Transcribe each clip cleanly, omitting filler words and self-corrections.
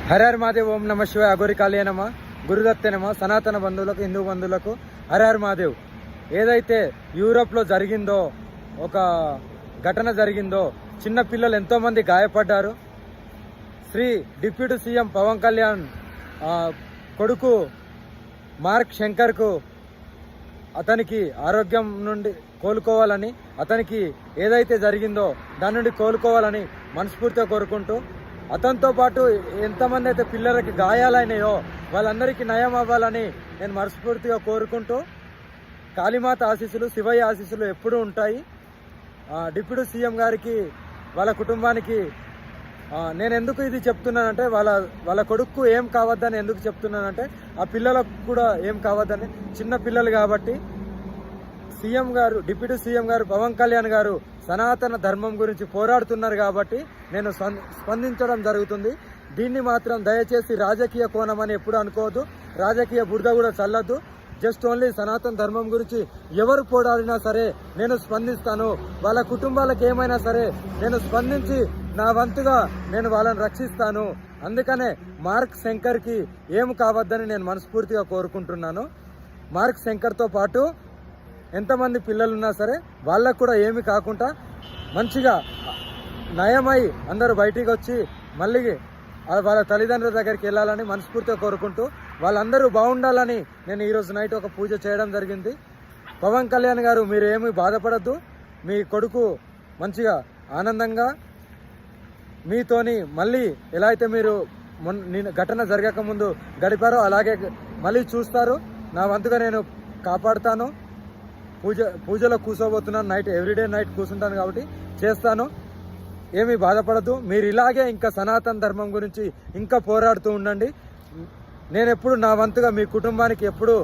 హర హర మహాదేవ్. ఓం నమ శివాయ. అఘోరి కాళీ నమ, గురుదత్తే నమ. సనాతన బంధువులకు, హిందూ బంధువులకు హర హర మహాదేవ్. ఏదైతే యూరోప్లో జరిగిందో, ఒక ఘటన జరిగిందో, చిన్న పిల్లలు ఎంతోమంది గాయపడ్డారు. శ్రీ డిప్యూటీ సీఎం పవన్ కళ్యాణ్ కొడుకు మార్క్ శంకర్కు అతనికి ఆరోగ్యం నుండి కోలుకోవాలని, అతనికి ఏదైతే జరిగిందో దాని నుండి కోలుకోవాలని మనస్ఫూర్తిగా కోరుకుంటూ, అతనితో పాటు ఎంతమంది అయితే పిల్లలకి గాయాలైనాయో వాళ్ళందరికీ నయం అవ్వాలని నేను మనస్ఫూర్తిగా కోరుకుంటూ, కాళీమాత ఆశీస్సులు, శివయ్య ఆశీస్సులు ఎప్పుడూ ఉంటాయి. డిప్యూటీ సీఎం గారికి, వాళ్ళ కుటుంబానికి నేను ఎందుకు ఇది చెప్తున్నానంటే, వాళ్ళ కొడుకు ఏం కావద్దని ఎందుకు చెప్తున్నానంటే, ఆ పిల్లలకు కూడా ఏం కావద్దని, చిన్న పిల్లలు కాబట్టి. సీఎం గారు, డిప్యూటీ సీఎం గారు పవన్ కళ్యాణ్ గారు సనాతన ధర్మం గురించి పోరాడుతున్నారు కాబట్టి నేను స్పందించడం జరుగుతుంది. దీన్ని మాత్రం దయచేసి రాజకీయ కోణం అని ఎప్పుడు అనుకోవద్దు, రాజకీయ బురద కూడా చల్లద్దు. జస్ట్ ఓన్లీ సనాతన ధర్మం గురించి ఎవరు పోరాడినా సరే నేను స్పందిస్తాను. వాళ్ళ కుటుంబాలకు ఏమైనా సరే నేను స్పందించి నా వంతుగా నేను వాళ్ళని రక్షిస్తాను. అందుకనే మార్క్ శంకర్కి ఏం కావద్దని నేను మనస్ఫూర్తిగా కోరుకుంటున్నాను. మార్క్ శంకర్తో పాటు ఎంతమంది పిల్లలున్నా సరే వాళ్ళకు కూడా ఏమి కాకుండా మంచిగా నయమై అందరూ బయటికి వచ్చి మళ్ళీ వాళ్ళ తల్లిదండ్రుల దగ్గరికి వెళ్ళాలని మనస్ఫూర్తిగా కోరుకుంటూ, వాళ్ళందరూ బాగుండాలని నేను ఈరోజు నైట్ ఒక పూజ చేయడం జరిగింది. పవన్ కళ్యాణ్ గారు, మీరు ఏమీ బాధపడద్దు. మీ కొడుకు మంచిగా ఆనందంగా మీతోని మళ్ళీ ఎలా అయితే మీరు ఘటన జరగకముందు గడిపారో అలాగే మళ్ళీ చూస్తారు. నా వంతుగా నేను కాపాడుతాను. పూజలో కూర్చోబోతున్నాను. నైట్ ఎవ్రీడే నైట్ కూర్చుంటాను కాబట్టి చేస్తాను. ఏమీ బాధపడద్దు. మీరు ఇలాగే ఇంకా సనాతన ధర్మం గురించి ఇంకా పోరాడుతూ ఉండండి. నేను ఎప్పుడు నా వంతుగా మీ కుటుంబానికి ఎప్పుడు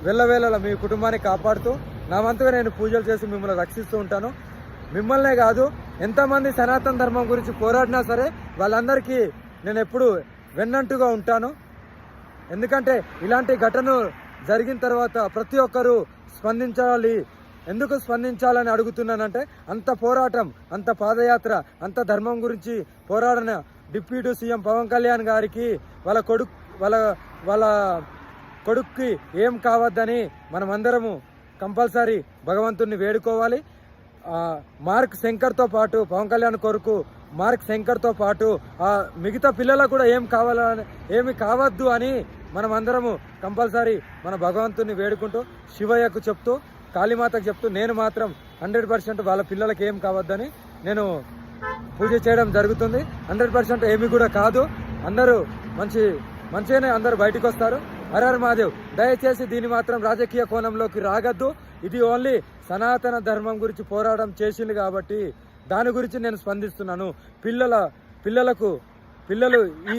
వెళ్ళవేళలా మీ కుటుంబాన్ని కాపాడుతూ నా వంతుగా నేను పూజలు చేసి మిమ్మల్ని రక్షిస్తూ ఉంటాను. మిమ్మల్నే కాదు, ఎంతమంది సనాతన ధర్మం గురించి పోరాడినా సరే వాళ్ళందరికీ నేను ఎప్పుడు వెన్నంటుగా ఉంటాను. ఎందుకంటే ఇలాంటి ఘటన జరిగిన తర్వాత ప్రతి ఒక్కరూ స్పందించాలి. ఎందుకు స్పందించాలని అడుగుతున్నానంటే, అంత పోరాటం, అంత పాదయాత్ర, అంత ధర్మం గురించి పోరాడిన డిప్యూటీ సీఎం పవన్ కళ్యాణ్ గారికి వాళ్ళ కొడుక్కి ఏం కావద్దని మనమందరము కంపల్సరీ భగవంతుడిని వేడుకోవాలి. మార్క్ శంకర్తో పాటు, పవన్ కళ్యాణ్ కొడుకు మార్క్ శంకర్తో పాటు మిగతా పిల్లలకు కూడా ఏమి కావద్దు అని మనమందరము కంపల్సరీ మన భగవంతుని వేడుకుంటూ, శివయ్యకు చెప్తూ, కాళీమాతకు చెప్తూ, నేను మాత్రం 100% వాళ్ళ పిల్లలకి ఏం కావద్దని నేను పూజ చేయడం జరుగుతుంది. 100% ఏమి కూడా కాదు. అందరూ మంచిగానే అందరూ బయటకు వస్తారు. హర హర మహాదేవ్. దయచేసి దీన్ని మాత్రం రాజకీయ కోణంలోకి రాగద్దు. ఇది ఓన్లీ సనాతన ధర్మం గురించి పోరాటం చేసింది కాబట్టి దాని గురించి నేను స్పందిస్తున్నాను. పిల్లలు ఈ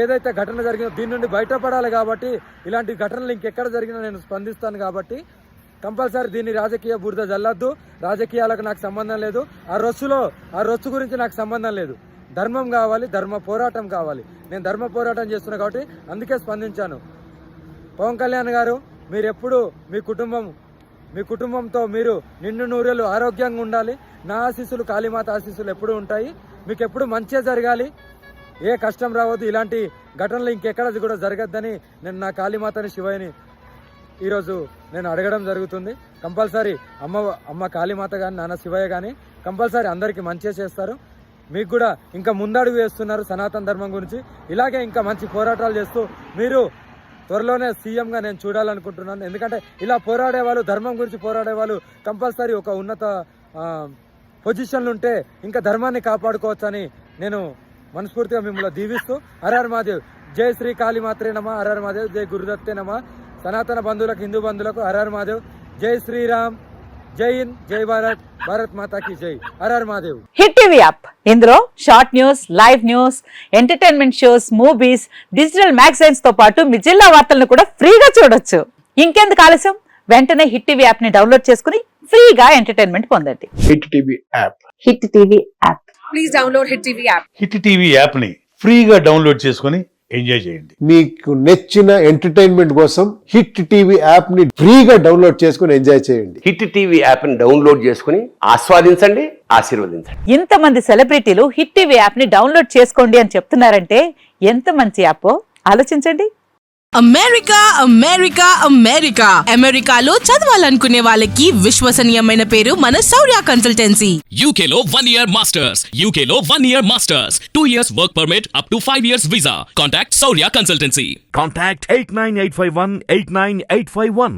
ఏదైతే ఘటన జరిగిందో దీని నుండి బయటపడాలి కాబట్టి, ఇలాంటి ఘటనలు ఇంకెక్కడ జరిగినా నేను స్పందిస్తాను కాబట్టి కంపల్సరీ దీన్ని రాజకీయ బురద జల్లద్దు. రాజకీయాలకు నాకు సంబంధం లేదు. ఆ రొచ్చు గురించి నాకు సంబంధం లేదు. ధర్మం కావాలి, ధర్మ పోరాటం కావాలి. నేను ధర్మ పోరాటం చేస్తున్నా కాబట్టి అందుకే స్పందించాను. పవన్ కళ్యాణ్ గారు, మీరు ఎప్పుడు మీ కుటుంబంతో మీరు నిండు నూరేళ్ళు ఆరోగ్యంగా ఉండాలి. నా ఆశీస్సులు, కాళీమాత ఆశీస్సులు ఎప్పుడూ ఉంటాయి. మీకు ఎప్పుడు మంచిగా జరగాలి, ఏ కష్టం రావద్దు. ఇలాంటి ఘటనలు ఇంకెక్కడ కూడా జరగద్దని నేను నా కాళీమాతని, శివయ్యని ఈరోజు నేను అడగడం జరుగుతుంది. కంపల్సరీ అమ్మ కాళీమాత కానీ, నాన్న శివయ్య కానీ కంపల్సరీ అందరికీ మంచిగా చేస్తారు. మీకు కూడా ఇంకా ముందడుగు వేస్తున్నారు సనాతన ధర్మం గురించి. ఇలాగే ఇంకా మంచి పోరాటాలు చేస్తూ మీరు త్వరలోనే సీఎంగా నేను చూడాలనుకుంటున్నాను. ఎందుకంటే ఇలా పోరాడేవాళ్ళు, ధర్మం గురించి పోరాడేవాళ్ళు కంపల్సరీ ఒక ఉన్నత పొజిషన్లు ఉంటే ఇంకా ధర్మాన్ని కాపాడుకోవచ్చని నేను మనస్ఫూర్తిగా మిమ్మల్ని దీవిస్తూ, హర హర మహాదేవ్. జై శ్రీ కాళీమాత్రే నమ. హర హర మహాదేవ్. జై గురుదత్తే నమ. సనాతన బంధువులకు, హిందూ బంధువులకు హర హర మహాదేవ్. జై శ్రీరామ్, జై హింద్, జై భారత్, భారత్ మాతాకి జై. హర హర మహాదేవ్. హిట్ టీవీ యాప్, ఇందులో short news, live news, entertainment shows, movies, digital magazines తో పాటు మీ జిల్లా వార్తలను కూడా ఫ్రీగా చూడొచ్చు. ఇంకెందుకు ఆలస్యం, వెంటనే హిట్ టీవీ యాప్ ని డౌన్లోడ్ చేసుకుని ఫ్రీగా ఎంటర్టైన్మెంట్ పొందండి. Hit TV app. Hit TV app. Please download hit TV app. Hit TV యాప్ని ఫ్రీగా డౌన్లోడ్ చేసుకొని ఎంజాయ్ చేయండి. మీకు నచ్చిన ఎంటర్టైన్మెంట్ కోసం హిట్ టీవీ యాప్ ని ఫ్రీగా డౌన్లోడ్ చేసుకుని ఎంజాయ్ చేయండి. హిట్ టీవీ యాప్ని డౌన్లోడ్ చేసుకుని ఆస్వాదించండి, ఆశీర్వదించండి. ఇంతమంది సెలబ్రిటీలు హిట్ టీవీ యాప్ ని డౌన్లోడ్ చేసుకోండి అని చెప్తున్నారంటే ఎంత మంచి యాప్ ఆలోచించండి. అమెరికా అమెరికా అమెరికా అమెరికాలో చదవాలనుకునే వాళ్ళకి విశ్వసనీయమైన పేరు మన శౌర్య కన్సల్టెన్సీ. UK లో 1 year masters. UK లో 1 year masters. 2 years work permit up to 5 years visa. Contact Saurya Consultancy. Contact 89851 89851.